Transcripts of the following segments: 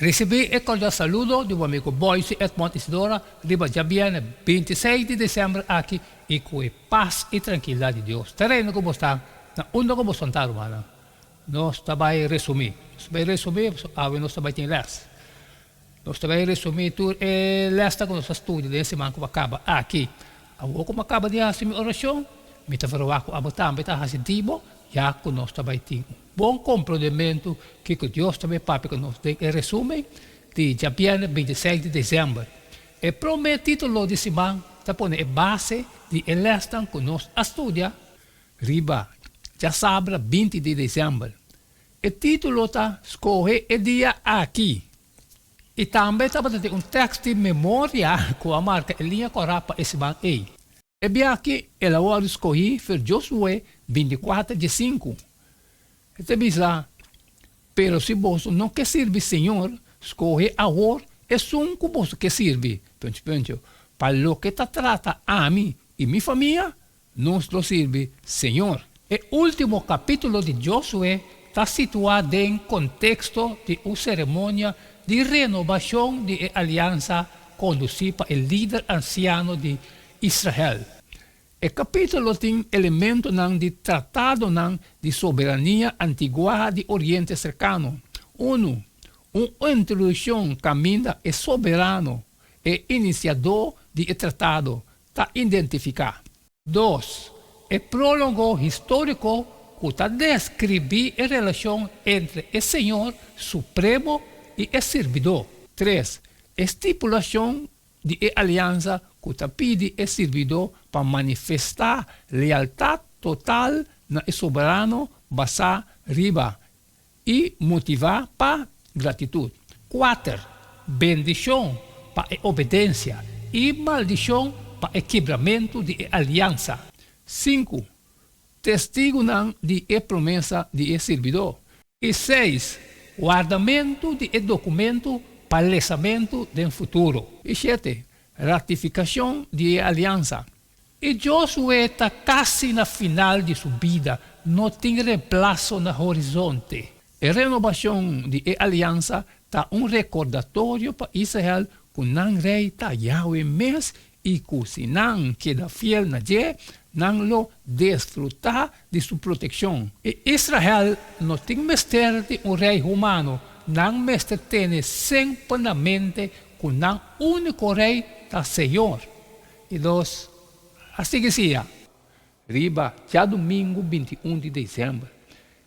Recibí el cordial saludo de mi amigo Boyce Edmond Isidora, riba ya viene 26 de diciembre aquí y con paz y tranquilidad de Dios. Terreno como está, na uno como Santa Romana. Nós estamos a resumir. Nós estamos a les. Nós estamos a resumir tudo lesta com nossa estudo desse manco que acaba aqui. Como acaba de fazer minha oração, me está falando com a botam, me está fazendo tipo, já que nós estamos a ter bom compreendimento que Deus também papi que nós tem resumo de já viene 26 de dezembro. E prometido de semana está pondo a base de lesta que nós estudia riba já sabe 20 de dezembro. O título está escolhe o dia aqui. E também está ter texto de memória com a marca em linha correta esse banco aí. E bem aqui, ela vai escolher para Josué 24 de 5. Este bisa, pero se você não quer servir Senhor, escolhe agora é um que você quer servir. Para o que está trata a mim e minha família, nós lo serve Senhor. O último capítulo de Josué está situado em contexto de uma cerimônia de renovação de aliança conduzida pelo líder anciano de Israel. O capítulo tem elementos de tratado de soberania antigua do Oriente Cercano. Uma introdução caminho é soberano e iniciador do tratado está identificado. 2. O prólogo histórico que está descreve a relação entre o Senhor Supremo e o servidor. 3. Estipulação de aliança que está pede o servidor para manifestar lealdade total na soberano basar riba e motivar para gratitude. 4. Bendição para a obediência e maldição para o quebramento de aliança. 5. Testigo de promessa de servidor. E 6. Guardamento de documento para lançamento do futuro. E 7. Ratificação de aliança. E Josué está quase na final de sua vida, não tem reemplaço no horizonte. A renovação de aliança está recordatório para Israel que não rei está Yahweh mesmo e que se não queda fiel na Jé, não lo desfrutar de sua proteção. E Israel não tem mestre de rei humano, não mestre tem simplesmente que não único rei da Senhor. E dos, assim que seja, riba, já domingo 21 de dezembro.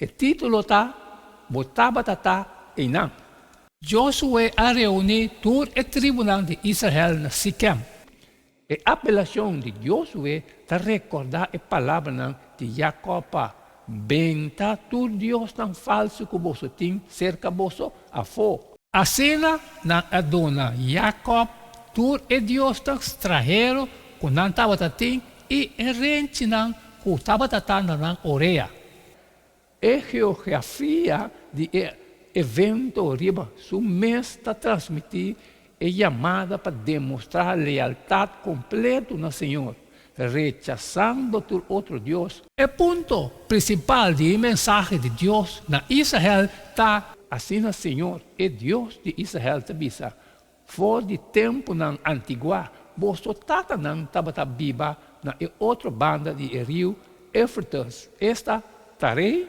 O título está, botava tá e não. Josué a reunir todo o tribunal de Israel na Siquém. A apelação de Josué está recordar a palavra de Jacob. Benta todo Deus tão falso que você tem cerca você a fo. A cena na adona Jacob, todo é Deus tão estrangeiro que não estava tem e rente não que estava tratando na orelha. A geografia de evento riba sumesta transmitir é chamada para demonstrar lealdade completa no Senhor, rechaçando todo outro Deus. O ponto principal de mensagem de Deus na Israel está assim no Senhor, é Deus de Israel tabisa. Fora de tempo na antigua, você tata não estava viva na outra banda de rio Éufrates. Esta tarei,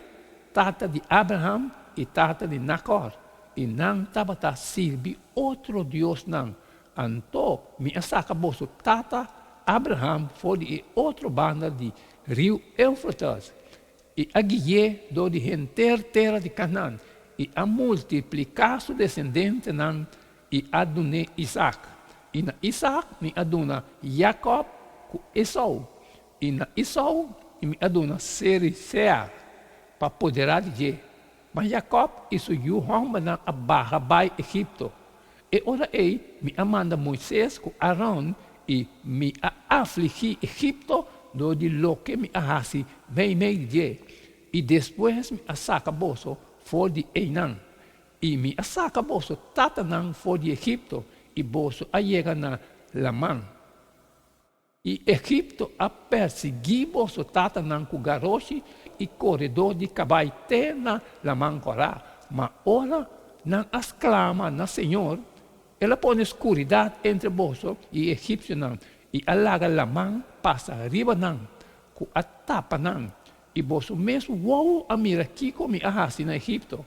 tata de Abraham e tata de Nacor. E não estava a servir outro Deus não. Então, me saca você tata Abraham foi de outra banda de rio Éufrates. E a guié do de renter terra de Canaã. E a multiplicar seu descendente não e adune Isaac. E na Isaac me aduna Jacob com Esau. E na Esau me aduna Sear para poder de mas Jacob isso Yuhom na barra by Egipto. E ora ei me amanda Moisés com Arão e me afligi Egipto do de lo que me ahasi vem de. E depois me asaca boso for de Einan. E me asaca boso tatanan for de Egipto e boso allega na Lamã. E Egipto a perseguir boso tatanan com garoche e corredor de Cabaité na Lamã Corá. Mas ora não as clama na Senhor, ela põe escuridade entre vós e egípcio não, e alaga a mão, passa arriba não, com a tapa não, e vós mesmo uau a mira aqui como arrasi na Egipto,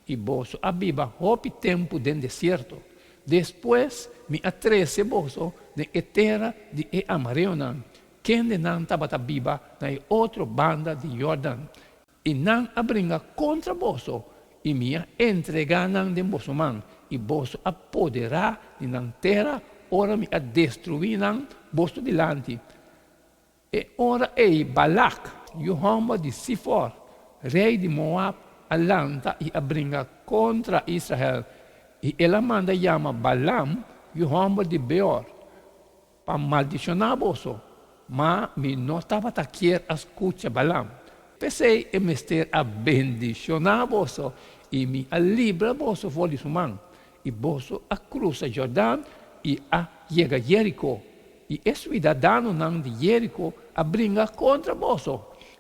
e vós a biba hopi tempo den deserto. Depois me atrece vós de terra de amarelo não, quem de não tabata biba na outra banda de Jordão, e não abringa contra vós, e me entrega não de vós mão, e vós apoderá de não terra, ora me a destruir não vós delante. E ora Balak, Jehová de Sifor, rei de Moab, alanta e abringa contra Israel, e ela manda chama Balaam, Jehová de Beor, para maldicionar vós, mas me não estava a querer escutar Balaam. Pensei em mestre a bendicionar vós, e me a libra vós fora de sua mão, e vós a cruza Jordão, e a chega Jerico, e o cidadão não de Jerico abringa contra vós,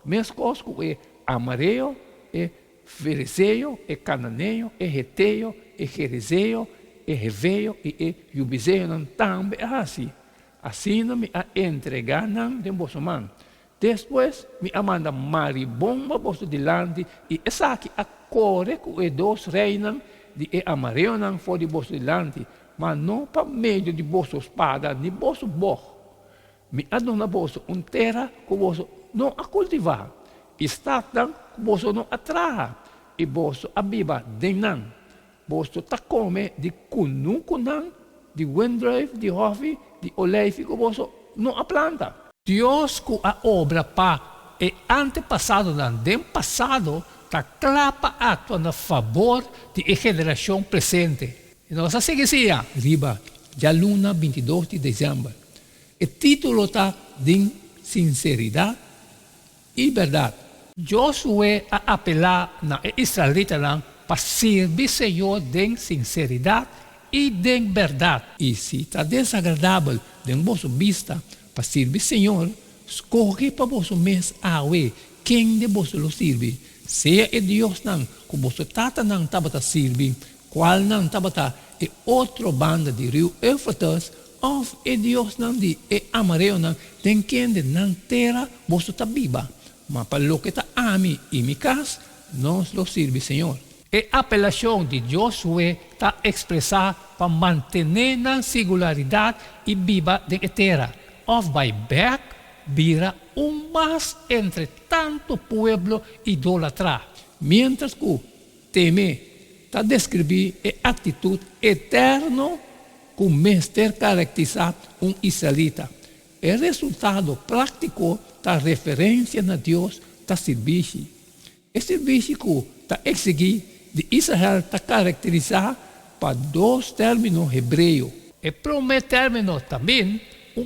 mesmo é amarelo, é fereceu, é cananeu, é heteu, é jerizeu, é reveu e é jubizeu, não também assim. Assim não me a entregar não de vós mão. Depois me manda maribomba vós delante e essa aqui a corre com os dois reinos de amarelo não for de vós delante, mas não para meio de vossa espada, nem vosso bor. Me adona vós terra que vós não a cultivar, está que vós não atraha, e vós a biba denan. Vós ta come de cununcunan, de windrave, de hofe, de oleife que vós não a planta. Deus com a obra pa e antepassado não, dem passado, ta clapa atua na favor de geração presente. Nós seguimos riba, já luna 22 de dezembro. O título está de sinceridade e verdade. Josué a apelar na israelita para servir o Senhor de sinceridade e de verdade. E se está desagradável de vossa vista para servir o Senhor, escolhe para vosso mês awe quem de vos lo serve. Seja é Deus não, que vosso tata não estava a servir, qual não estava e outra banda de rio Éufrates, ou é Deus não de amarelo não, tem quem de não terra vosso tabiba. Mas para o que está a mim e mi casa, nós lo serve Senhor. A apelação de Josué está expressada para manter na singularidade e viva de terra. Of by back, vira mas entre tanto pueblo idolatra. Mientras que teme está descrever a atitude eterna que o mestre caracteriza israelita. O resultado prático da referência a Deus está serviço. O serviço que está exigido de Israel está caracterizado por dois términos hebreus. E primeiro término também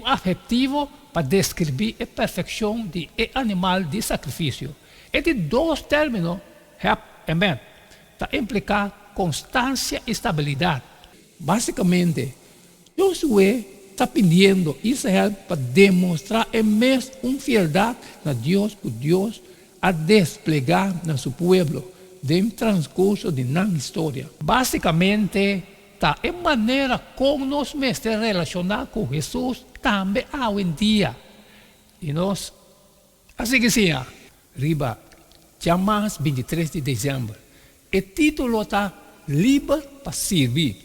adjetivo para descrever a perfeição do animal de sacrifício. Esses dois términos, está implicando constância e estabilidade. Basicamente, Josué está pedindo a Israel para demonstrar mesmo uma fialdade a Deus que Deus a desplegar no seu povo no transcurso de na história. Basicamente, está em maneira como nós mesmos relacionar com Jesus também hoje em dia. E nós, assim que sim, riba, chamamos 23 de dezembro. O título está Livre para Servir.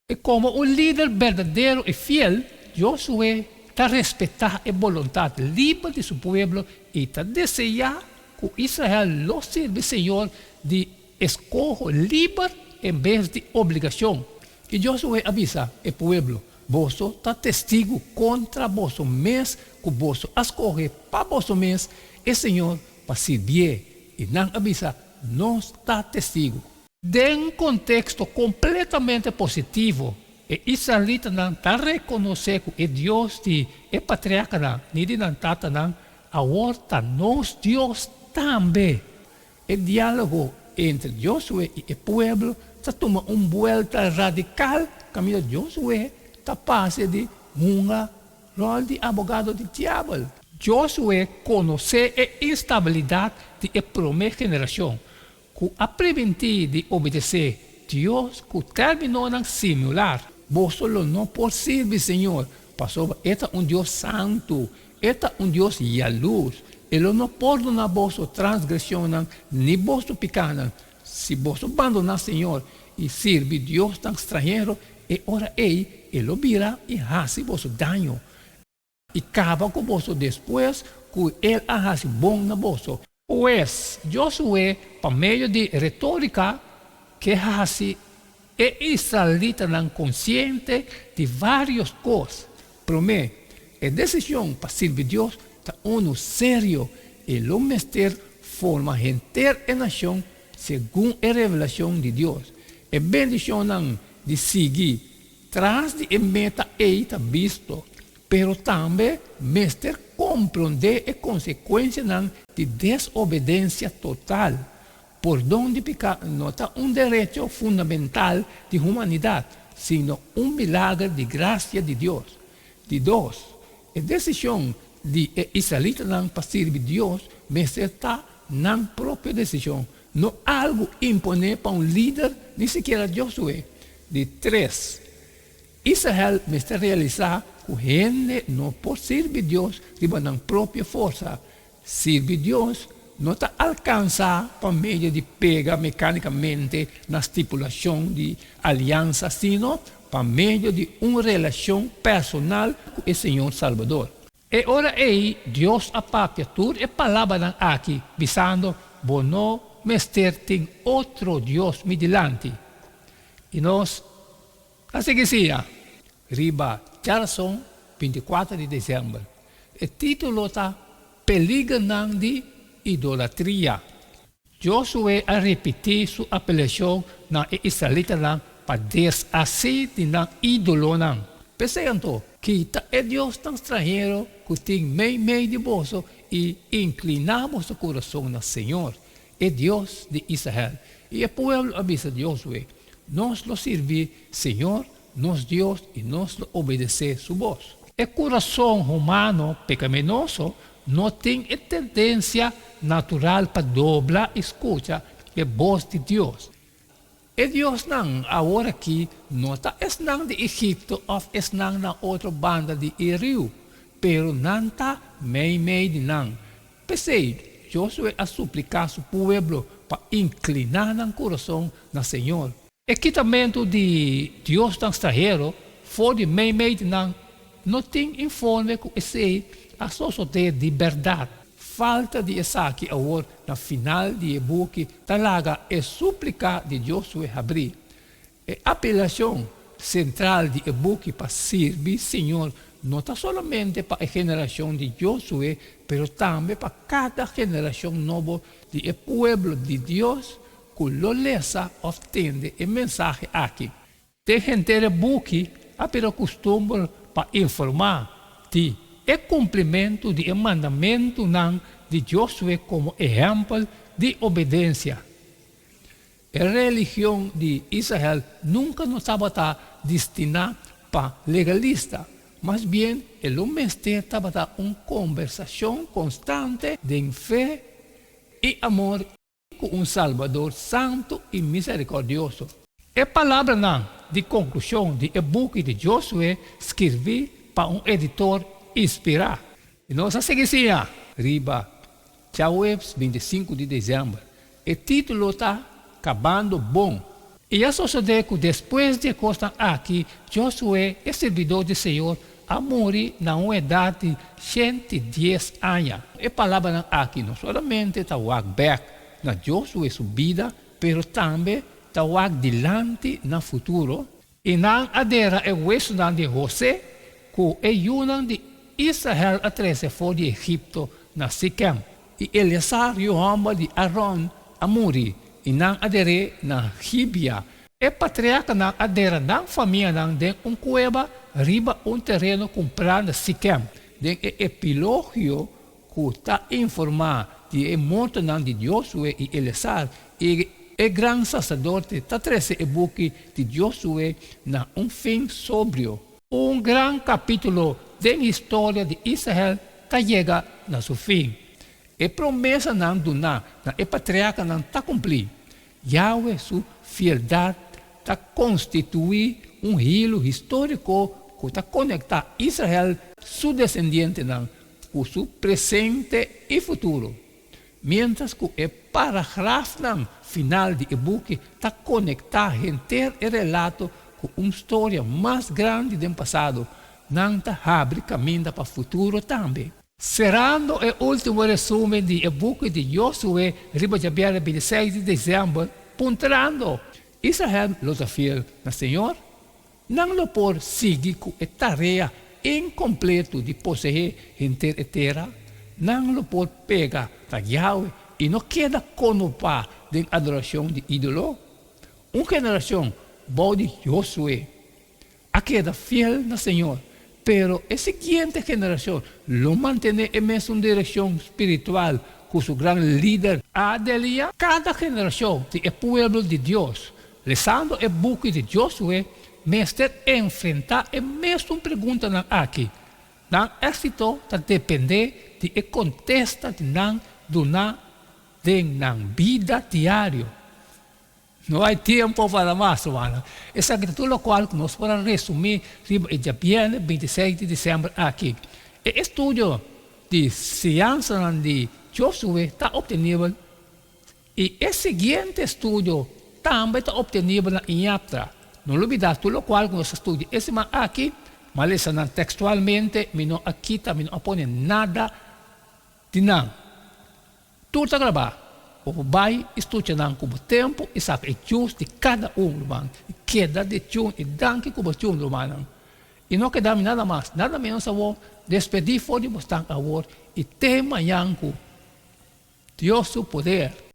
E como um líder verdadeiro e fiel, Josué está respeitar a vontade livre de seu povo e está desejar que Israel lo sirva Senhor de escolha livre em vez de obrigação. E Josué avisa o povo, vós está testigo contra vós mesmo, que vós escolhe para vós mesmo, o Senhor para servir. E não avisa, não está testigo. De um contexto completamente positivo, o israelita não está reconhecendo que o Deus de patriarca não, nem de não tata não, agora nós Deus também. O diálogo entre Josué e o povo está tomando uma volta radical, caminho de Josué está passando de uma rol de advogado de diabo. Josué conhece a instabilidade da primeira geração, que a prevenir de obedecer Deus que terminou ng simular. Bosolo não por servir, Senhor. Pastor, este é Deus santo. Este é Deus e a luz. Ele não perdona vossa transgressão, nem vosso pecado. Se você abandonar, Senhor, e servir Deus tão estrangeiro, e ora ele vira e faz vosso dano. E acaba com você depois que ele faz bom na vosso. Pois, Josué, por meio de retórica, que faz e israelita não consciente de várias coisas. Promete, a decisão para servir Deus está sério e o mestre forma inteira a nação segundo a revelação de Deus. A bendição de seguir traz de meta está visto, pero também mestre compreender a consequência de desobediência total, por onde pecar não está direito fundamental de humanidade, sino milagre de graça de Deus. De dois, a decisão de israelita para servir Deus, mestre está na própria decisão, não algo impone para líder, nem sequer Josué. De três, Israel mestre realizar que o gente não pode servir Deus na própria força. Servir Deus não está alcançar por meio de pegar mecanicamente na estipulação de aliança, sino por meio de uma relação personal com o Senhor Salvador. E ora Deus apapia tudo e palavra aqui, visando, bono, mestre tem outro Deus me delante. E nós, assim que seja, riba, Charson, 24 de dezembro. O título está Peligro de idolatria. Josué a repetir sua apelação na israelita para desasir de ídolo. Pensando que é Deus tão estrangeiro que tem meio de bolso e inclinamos o coração no Senhor. É Deus de Israel. E o povo avisa Josué, nós lo servir, Senhor, nós Deus, e nós lo obedecer sua voz. O coração humano pecaminoso não tem a tendência natural para dobrar e escutar a voz de Deus. E Deus não, agora aqui, não está de Egito ou na outra banda de rio, pero não está meio de não. Pensei, Josué a suplicar seu povo para inclinar no coração do Senhor. O quitamento de Deus tão estrangeiro, for de meio de não tem informe com esse a sociedade de verdade. Falta de aqui agora na final de book talaga é suplicar de Josué abrir. A apelação central de book para servir Senhor não está somente para a geração de Josué, mas também para cada geração nova de povo de Deus que lo lesa obtende a mensagem aqui. Tem gente de book a costume para informar de o cumprimento do mandamento de Josué como exemplo de obediência. A religião de Israel nunca estava destinada para legalista, mas bem, o mestre estava uma conversação constante de fé e amor com Salvador santo e misericordioso. A palavra de conclusão de book de Josué escrevi para editor inspirar. E nós seguimos riba, Chawebs, 25 de dezembro. O título está Acabando Bom. E a sucede que depois de costa aqui, Josué é servidor do Senhor a morrer na uma idade de 110 anos. A palavra aqui não somente está back na Josué sua vida, mas também está dilante no futuro. E não adera o hueso de José, que é uma de Israel a 13 fora de Egipto na Siquem. E Eleazar e o homem de Aaron a morrer. E não adere na Gibea. E patriarca não adera na família de cueva riba terreno comprado na Siquem. De epilogio que está informado de morte de Josué e Eleazar. E o grande sacerdote está trazendo o book de Josué na fim sóbrio. Grande capítulo da história de Israel está chega na seu fim. A promessa não do na patriarca não está cumprida. Yahweh sua fieldade está constituir um hilo histórico que está conectar Israel, seu descendente, com seu presente e futuro. Mientras que o parágrafo final do e-book está conectar gente e relato com uma história mais grande do passado, não está abre caminho para o futuro também. Cerrando o último resumo do e-book de Josué, riba de 26 de dezembro, ponderando Israel los fiel na Senhor, não lo por seguir com a tarefa incompleta de possuir gente e terra, não lo por pegar para Yahweh e não queda conopar de adoração de ídolo. Uma geração boa de Josué, a queda fiel na Senhor, pero a seguinte geração lo mantém em mesma direção espiritual com seu grande líder Adelia. Cada geração é povo de Deus, lendo o book de Josué, mestre enfrentar a mesma pergunta aqui. Não êxito está depender de contexto de na vida diária. Não há tempo para mais, mano. Essa é qual nós podemos resumir em dia 26 de dezembro aqui. O estudo de ciência de Josué está obtido e o seguinte estudo também está obtido na IAPTRA. Não olvidar tudo qual nós estudamos esse aqui, mas textualmente, não aqui também não põe nada de não. Tudo está gravado. O vai estudar com o tempo e sabe o justo de cada mano. E queda de tchum e danke com o tchum, mano. E não queda nada mais, nada menos a vou despedir fora de bastante a vou e tema yanku. Deus o poder.